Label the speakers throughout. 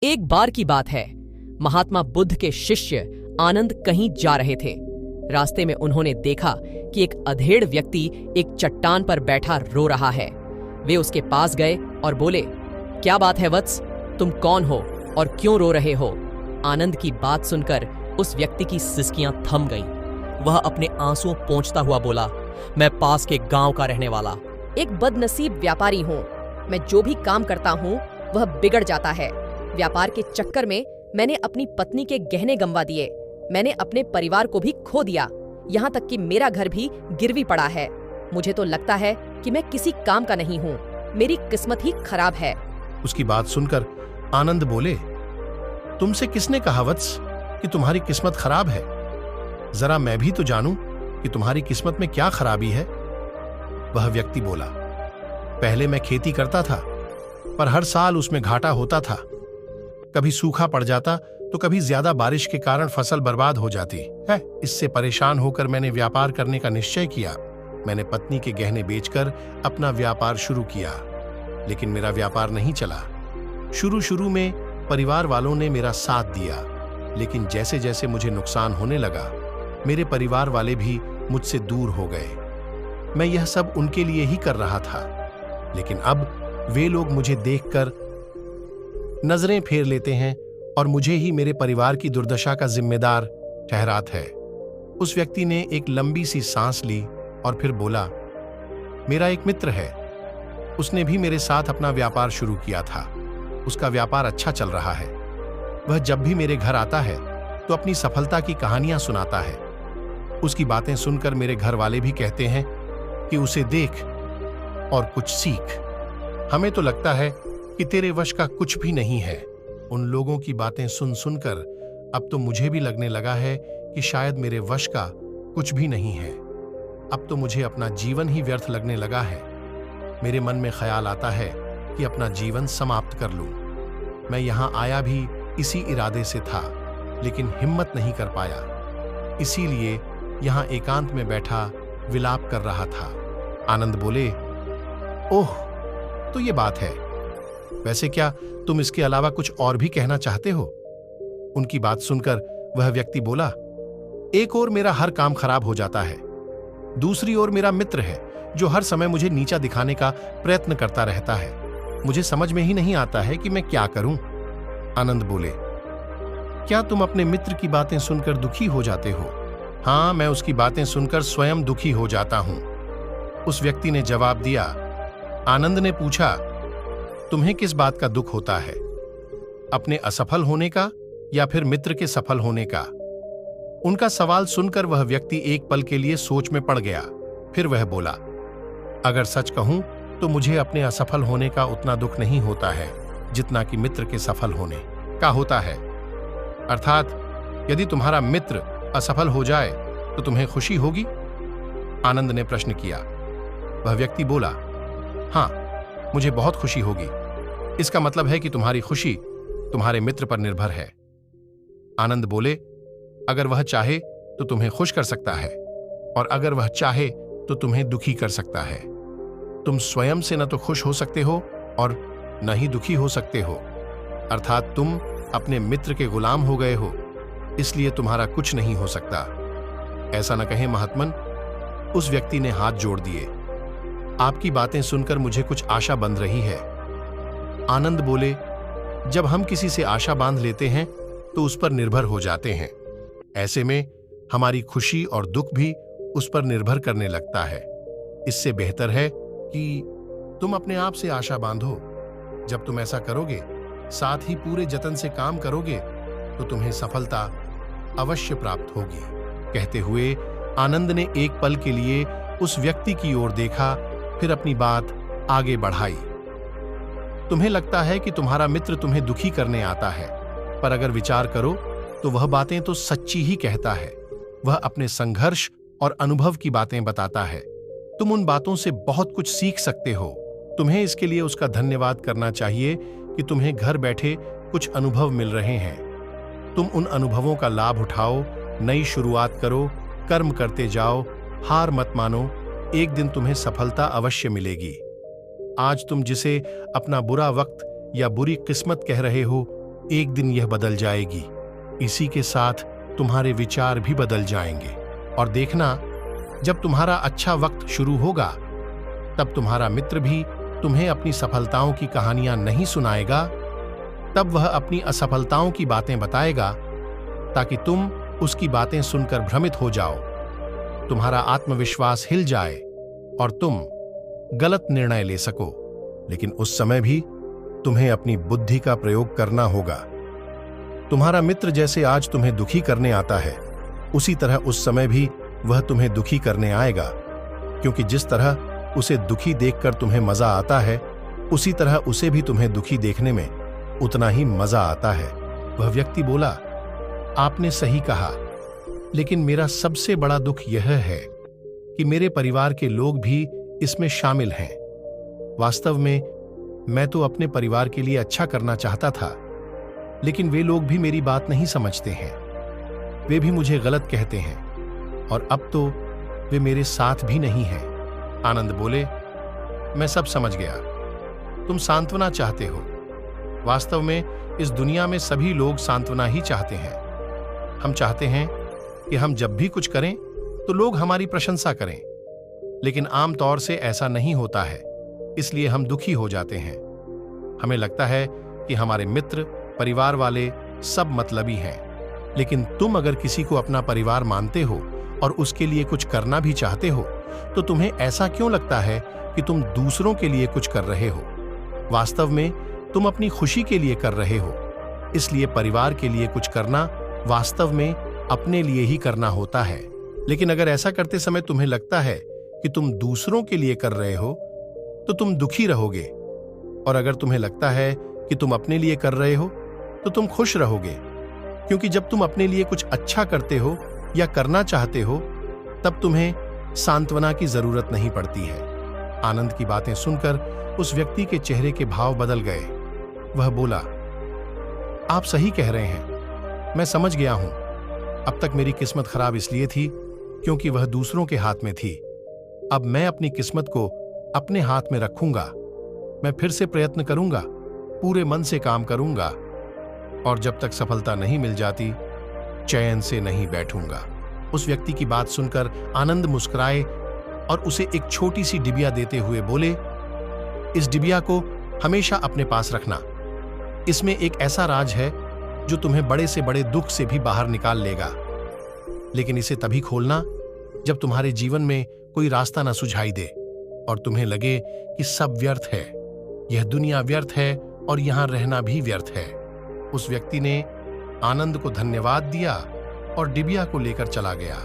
Speaker 1: एक बार की बात है, महात्मा बुद्ध के शिष्य आनंद कहीं जा रहे थे। रास्ते में उन्होंने देखा कि एक अधेड़ व्यक्ति एक चट्टान पर बैठा रो रहा है। वे उसके पास गए और बोले, क्या बात है वत्स, तुम कौन हो और क्यों रो रहे हो? आनंद की बात सुनकर उस व्यक्ति की सिसकियां थम गईं। वह अपने आंसुओं पोंछता हुआ बोला, मैं पास के गांव का रहने वाला एक बदनसीब व्यापारी हूँ। मैं जो भी काम करता हूँ वह बिगड़ जाता है। व्यापार के चक्कर में मैंने अपनी पत्नी के गहने गंवा दिए। मैंने अपने परिवार को भी खो दिया, यहाँ तक कि मेरा घर भी गिरवी पड़ा है। मुझे तो लगता है कि मैं किसी काम का नहीं हूँ। मेरी किस्मत ही खराब है।
Speaker 2: उसकी बात सुनकर आनंद बोले, तुमसे किसने कहा वत्स कि तुम्हारी किस्मत खराब है? जरा मैं भी तो जानूं कि तुम्हारी किस्मत में क्या खराबी है। वह व्यक्ति बोला, पहले मैं खेती करता था, पर हर साल उसमें घाटा होता था। कभी सूखा पड़ जाता तो कभी ज्यादा बारिश के कारण फसल बर्बाद हो जाती है। इससे परेशान होकर मैंने व्यापार करने का निश्चय किया। मैंने पत्नी के गहने बेचकर अपना व्यापार शुरू किया, लेकिन मेरा व्यापार नहीं चला। शुरू में परिवार वालों ने मेरा साथ दिया, लेकिन जैसे जैसे मुझे नुकसान होने लगा, मेरे परिवार वाले भी मुझसे दूर हो गए। मैं यह सब उनके लिए ही कर रहा था, लेकिन अब वे लोग मुझे देखकर नजरें फेर लेते हैं और मुझे ही मेरे परिवार की दुर्दशा का जिम्मेदार ठहराते हैं। उस व्यक्ति ने एक लंबी सी सांस ली और फिर बोला, मेरा एक मित्र है, उसने भी मेरे साथ अपना व्यापार शुरू किया था। उसका व्यापार अच्छा चल रहा है। वह जब भी मेरे घर आता है तो अपनी सफलता की कहानियां सुनाता है। उसकी बातें सुनकर मेरे घर वाले भी कहते हैं कि उसे देख और कुछ सीख। हमें तो लगता है कि तेरे वश का कुछ भी नहीं है। उन लोगों की बातें सुन सुनकर अब तो मुझे भी लगने लगा है कि शायद मेरे वश का कुछ भी नहीं है। अब तो मुझे अपना जीवन ही व्यर्थ लगने लगा है। मेरे मन में ख्याल आता है कि अपना जीवन समाप्त कर लूं। मैं यहां आया भी इसी इरादे से था, लेकिन हिम्मत नहीं कर पाया। इसीलिए यहां एकांत में बैठा विलाप कर रहा था। आनंद बोले, ओह, तो ये बात है। वैसे क्या तुम इसके अलावा कुछ और भी कहना चाहते हो? उनकी बात सुनकर वह व्यक्ति बोला, एक और मेरा हर काम खराब हो जाता है, दूसरी ओर मेरा मित्र है जो हर समय मुझे नीचा दिखाने का प्रयत्न करता रहता है। मुझे समझ में ही नहीं आता है कि मैं क्या करूं। आनंद बोले, क्या तुम अपने मित्र की बातें सुनकर दुखी हो जाते हो? हाँ, मैं उसकी बातें सुनकर स्वयं दुखी हो जाता हूं। उस व्यक्ति ने जवाब दिया। आनंद ने पूछा, तुम्हें किस बात का दुख होता है? अपने असफल होने का या फिर मित्र के सफल होने का? उनका सवाल सुनकर वह व्यक्ति एक पल के लिए सोच में पड़ गया। फिर वह बोला, अगर सच कहूं तो मुझे अपने असफल होने का उतना दुख नहीं होता है जितना कि मित्र के सफल होने का होता है। अर्थात यदि तुम्हारा मित्र असफल हो जाए तो तुम्हें खुशी होगी? आनंद ने प्रश्न किया। वह व्यक्ति बोला, हां, मुझे बहुत खुशी होगी। इसका मतलब है कि तुम्हारी खुशी तुम्हारे मित्र पर निर्भर है। आनंद बोले, अगर वह चाहे तो तुम्हें खुश कर सकता है, और अगर वह चाहे तो तुम्हें दुखी कर सकता है। तुम स्वयं से न तो खुश हो सकते हो और न ही दुखी हो सकते हो। अर्थात तुम अपने मित्र के गुलाम हो गए हो, इसलिए तुम्हारा कुछ नहीं हो सकता। ऐसा न कहें महात्मन। उस व्यक्ति ने हाथ जोड़ दिए। आपकी बातें सुनकर मुझे कुछ आशा बंध रही है। आनंद बोले, जब हम किसी से आशा बांध लेते हैं तो उस पर निर्भर हो जाते हैं। ऐसे में हमारी खुशी और दुख भी उस पर निर्भर करने लगता है। इससे बेहतर है कि तुम अपने आप से आशा बांधो। जब तुम ऐसा करोगे, साथ ही पूरे जतन से काम करोगे, तो तुम्हें सफलता अवश्य प्राप्त होगी। कहते हुए आनंद ने एक पल के लिए उस व्यक्ति की ओर देखा, फिर अपनी बात आगे बढ़ाई। तुम्हें लगता है कि तुम्हारा मित्र तुम्हें दुखी करने आता है, पर अगर विचार करो तो वह बातें तो सच्ची ही कहता है। वह अपने संघर्ष और अनुभव की बातें बताता है। तुम उन बातों से बहुत कुछ सीख सकते हो। तुम्हें इसके लिए उसका धन्यवाद करना चाहिए कि तुम्हें घर बैठे कुछ अनुभव मिल रहे हैं। तुम उन अनुभवों का लाभ उठाओ, नई शुरुआत करो, कर्म करते जाओ, हार मत मानो। एक दिन तुम्हें सफलता अवश्य मिलेगी। आज तुम जिसे अपना बुरा वक्त या बुरी किस्मत कह रहे हो, एक दिन यह बदल जाएगी। इसी के साथ तुम्हारे विचार भी बदल जाएंगे। और देखना, जब तुम्हारा अच्छा वक्त शुरू होगा तब तुम्हारा मित्र भी तुम्हें अपनी सफलताओं की कहानियां नहीं सुनाएगा, तब वह अपनी असफलताओं की बातें बताएगा ताकि तुम उसकी बातें सुनकर भ्रमित हो जाओ, तुम्हारा आत्मविश्वास हिल जाए और तुम गलत निर्णय ले सको। लेकिन उस समय भी तुम्हें अपनी बुद्धि का प्रयोग करना होगा। तुम्हारा मित्र जैसे आज तुम्हें दुखी करने आता है, उसी तरह उस समय भी वह तुम्हें दुखी करने आएगा, क्योंकि जिस तरह उसे दुखी देखकर तुम्हें मजा आता है, उसी तरह उसे भी तुम्हें दुखी देखने में उतना ही मजा आता है। वह व्यक्ति बोला, आपने सही कहा, लेकिन मेरा सबसे बड़ा दुख यह है कि मेरे परिवार के लोग भी इसमें शामिल हैं। वास्तव में मैं तो अपने परिवार के लिए अच्छा करना चाहता था, लेकिन वे लोग भी मेरी बात नहीं समझते हैं। वे भी मुझे गलत कहते हैं और अब तो वे मेरे साथ भी नहीं हैं। आनंद बोले, मैं सब समझ गया। तुम सांत्वना चाहते हो। वास्तव में इस दुनिया में सभी लोग सांत्वना ही चाहते हैं। हम चाहते हैं कि हम जब भी कुछ करें तो लोग हमारी प्रशंसा करें, लेकिन आमतौर से ऐसा नहीं होता है, इसलिए हम दुखी हो जाते हैं। हमें लगता है कि हमारे मित्र, परिवार वाले सब मतलबी हैं, लेकिन तुम अगर किसी को अपना परिवार मानते हो और उसके लिए कुछ करना भी चाहते हो, तो तुम्हें ऐसा क्यों लगता है कि तुम दूसरों के लिए कुछ कर रहे हो? वास्तव में तुम अपनी खुशी के लिए कर रहे हो। इसलिए परिवार के लिए कुछ करना वास्तव में अपने लिए ही करना होता है। लेकिन अगर ऐसा करते समय तुम्हें लगता है कि तुम दूसरों के लिए कर रहे हो, तो तुम दुखी रहोगे, और अगर तुम्हें लगता है कि तुम अपने लिए कर रहे हो, तो तुम खुश रहोगे, क्योंकि जब तुम अपने लिए कुछ अच्छा करते हो या करना चाहते हो, तब तुम्हें सांत्वना की जरूरत नहीं पड़ती है। आनंद की बातें सुनकर उस व्यक्ति के चेहरे के भाव बदल गए। वह बोला, आप सही कह रहे हैं, मैं समझ गया हूं। अब तक मेरी किस्मत खराब इसलिए थी क्योंकि वह दूसरों के हाथ में थी। अब मैं अपनी किस्मत को अपने हाथ में रखूंगा। मैं फिर से प्रयत्न करूंगा, पूरे मन से काम करूंगा, और जब तक सफलता नहीं मिल जाती, चैन से नहीं बैठूंगा। उस व्यक्ति की बात सुनकर आनंद मुस्कुराए और उसे एक छोटी सी डिबिया देते हुए बोले, इस डिबिया को हमेशा अपने पास रखना। इसमें एक ऐसा राज है जो तुम्हें बड़े से बड़े दुख से भी बाहर निकाल लेगा। लेकिन इसे तभी खोलना जब तुम्हारे जीवन में कोई रास्ता न सुझाई दे और तुम्हें लगे कि सब व्यर्थ है, यह दुनिया व्यर्थ है और यहां रहना भी व्यर्थ है। उस व्यक्ति ने आनंद को धन्यवाद दिया और डिबिया को लेकर चला गया।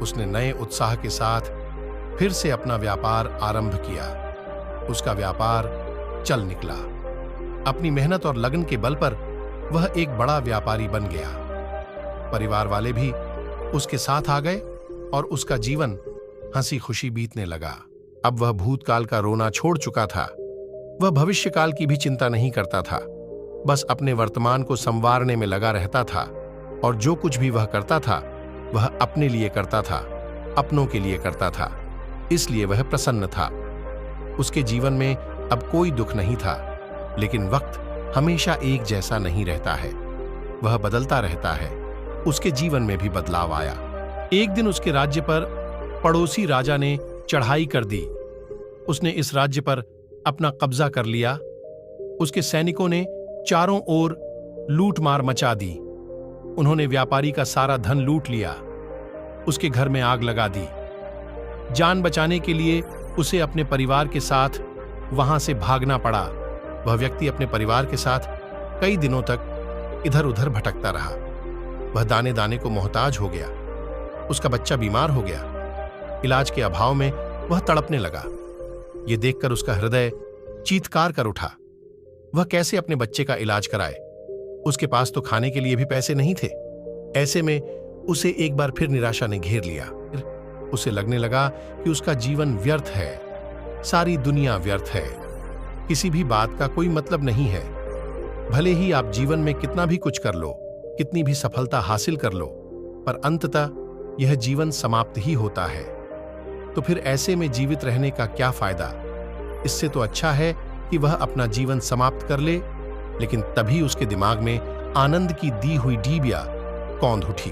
Speaker 2: उसने नए उत्साह के साथ फिर से अपना व्यापार आरंभ किया। उसका व्यापार चल निकला। अपनी मेहनत और लगन के बल पर वह एक बड़ा व्यापारी बन गया। परिवार वाले भी उसके साथ आ गए और उसका जीवन हंसी खुशी बीतने लगा। अब वह भूतकाल का रोना छोड़ चुका था। वह भविष्यकाल की भी चिंता नहीं करता था, बस अपने वर्तमान को संवारने में लगा रहता था, और जो कुछ भी वह करता था वह अपने लिए करता था, अपनों के लिए करता था। इसलिए वह प्रसन्न था। उसके जीवन में अब कोई दुख नहीं था। लेकिन वक्त हमेशा एक जैसा नहीं रहता है, वह बदलता रहता है। उसके जीवन में भी बदलाव आया। एक दिन उसके राज्य पर पड़ोसी राजा ने चढ़ाई कर दी। उसने इस राज्य पर अपना कब्जा कर लिया। उसके सैनिकों ने चारों ओर लूटमार मचा दी। उन्होंने व्यापारी का सारा धन लूट लिया। उसके घर में आग लगा दी। जान बचाने के लिए उसे अपने परिवार के साथ वहां से भागना पड़ा। वह व्यक्ति अपने परिवार के साथ कई दिनों तक इधर उधर भटकता रहा। वह दाने दाने को मोहताज हो गया। उसका बच्चा बीमार हो गया। इलाज के अभाव में वह तड़पने लगा। यह देखकर उसका हृदय चीत्कार कर उठा। वह कैसे अपने बच्चे का इलाज कराए? उसके पास तो खाने के लिए भी पैसे नहीं थे। ऐसे में उसे एक बार फिर निराशा ने घेर लिया। उसे लगने लगा कि उसका जीवन व्यर्थ है, सारी दुनिया व्यर्थ है, किसी भी बात का कोई मतलब नहीं है। भले ही आप जीवन में कितना भी कुछ कर लो, कितनी भी सफलता हासिल कर लो, पर अंततः यह जीवन समाप्त ही होता है। तो फिर ऐसे में जीवित रहने का क्या फायदा? इससे तो अच्छा है कि वह अपना जीवन समाप्त कर ले लेकिन तभी उसके दिमाग में आनंद की दी हुई डिबिया कौंध उठी।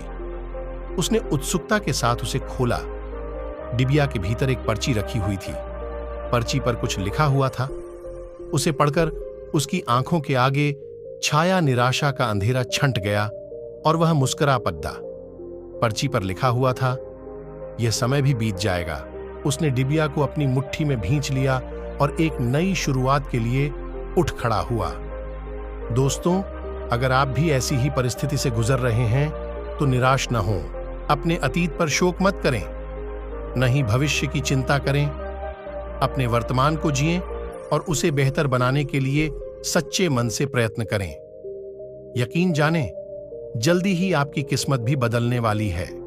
Speaker 2: उसने उत्सुकता के साथ उसे खोला। डिबिया के भीतर एक पर्ची रखी हुई थी। पर्ची पर कुछ लिखा हुआ था। उसे पढ़कर उसकी आंखों के आगे छाया निराशा का अंधेरा छंट गया और वह मुस्कुरा पड़ा। पर्ची पर लिखा हुआ था, यह समय भी बीत जाएगा। उसने डिबिया को अपनी मुट्ठी में भींच लिया और एक नई शुरुआत के लिए उठ खड़ा हुआ। दोस्तों, अगर आप भी ऐसी ही परिस्थिति से गुजर रहे हैं तो निराश न हों। अपने अतीत पर शोक मत करें, न ही भविष्य की चिंता करें। अपने वर्तमान को जिएं और उसे बेहतर बनाने के लिए सच्चे मन से प्रयत्न करें। यकीन जानें, जल्दी ही आपकी किस्मत भी बदलने वाली है।